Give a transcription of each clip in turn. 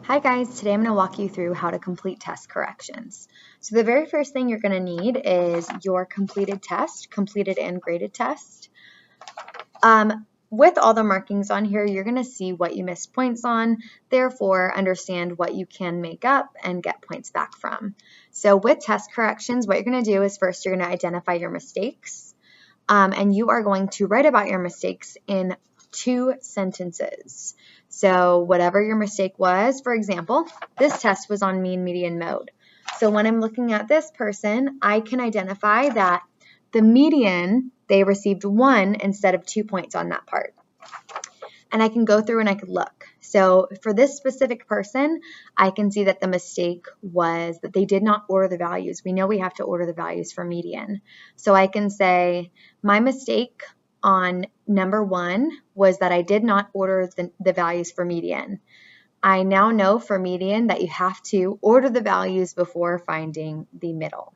Hi guys, today I'm going to walk you through how to complete test corrections. So the very first thing you're going to need is your completed test, completed and graded test. With all the markings on here, you're going to see what you missed points on, therefore understand what you can make up and get points back from. So with test corrections, what you're going to do is first you're going to identify your mistakes, and you are going to write about your mistakes in 2 sentences. So whatever your mistake was, for example, this test was on mean median mode. So when I'm looking at this person, I can identify that the median, they received 1 instead of 2 points on that part. And I can go through and I could look. So for this specific person, I can see that the mistake was that they did not order the values. We know we have to order the values for median. So I can say my mistake on number 1 was that I did not order the values for median. I now know for median that you have to order the values before finding the middle.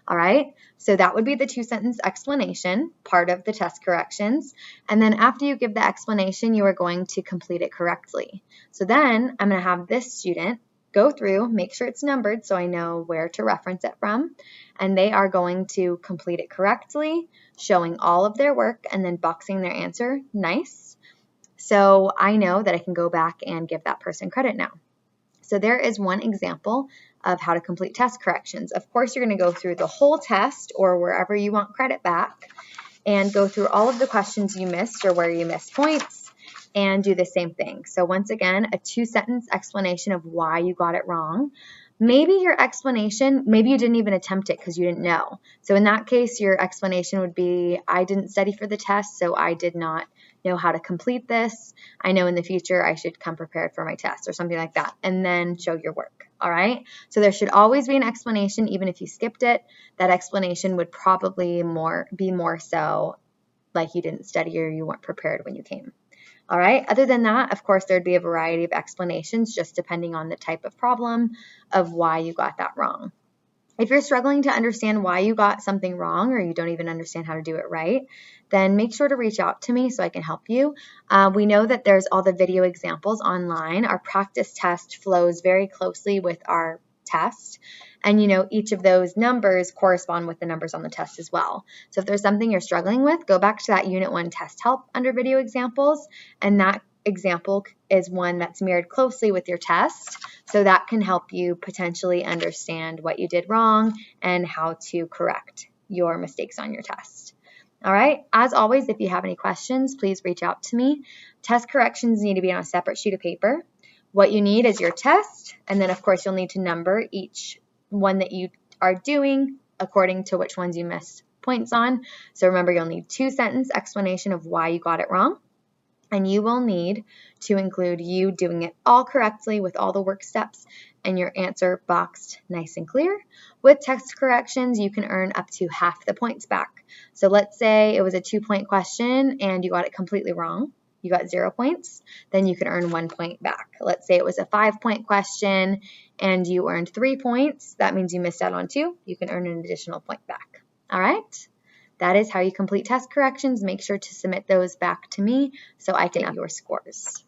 All right, so that would be the 2-sentence explanation, part of the test corrections. And then after you give the explanation, you are going to complete it correctly. So then I'm going to have this student go through, make sure it's numbered so I know where to reference it from, and they are going to complete it correctly, showing all of their work and then boxing their answer nice. So I know that I can go back and give that person credit now. So there is one example of how to complete test corrections. Of course, you're going to go through the whole test or wherever you want credit back and go through all of the questions you missed or where you missed points and do the same thing. So once again, a 2-sentence explanation of why you got it wrong. Maybe your explanation, maybe you didn't even attempt it because you didn't know. So in that case, your explanation would be, I didn't study for the test, so I did not know how to complete this. I know in the future I should come prepared for my test or something like that, and then show your work. All right. So there should always be an explanation, even if you skipped it. That explanation would probably be more so like you didn't study or you weren't prepared when you came. All right. Other than that, of course, there'd be a variety of explanations just depending on the type of problem of why you got that wrong. If you're struggling to understand why you got something wrong or you don't even understand how to do it right, then make sure to reach out to me so I can help you. We know that there's all the video examples online. Our practice test flows very closely with our test. And each of those numbers correspond with the numbers on the test as well. So if there's something you're struggling with, go back to that Unit 1 test help under video examples, and that example is one that's mirrored closely with your test, so that can help you potentially understand what you did wrong and how to correct your mistakes on your test. All right, as always, if you have any questions, please reach out to me. Test corrections need to be on a separate sheet of paper. What you need is your test, and then of course you'll need to number each one that you are doing according to which ones you missed points on. So remember, you'll need 2-sentence explanation of why you got it wrong. And you will need to include you doing it all correctly with all the work steps and your answer boxed nice and clear. With text corrections, you can earn up to half the points back. So let's say it was a 2-point question and you got it completely wrong. You got 0 points, then you can earn 1 point back. Let's say it was a 5-point question and you earned 3 points. That means you missed out on 2. You can earn an additional point back. All right? That is how you complete test corrections. Make sure to submit those back to me so I can up your scores.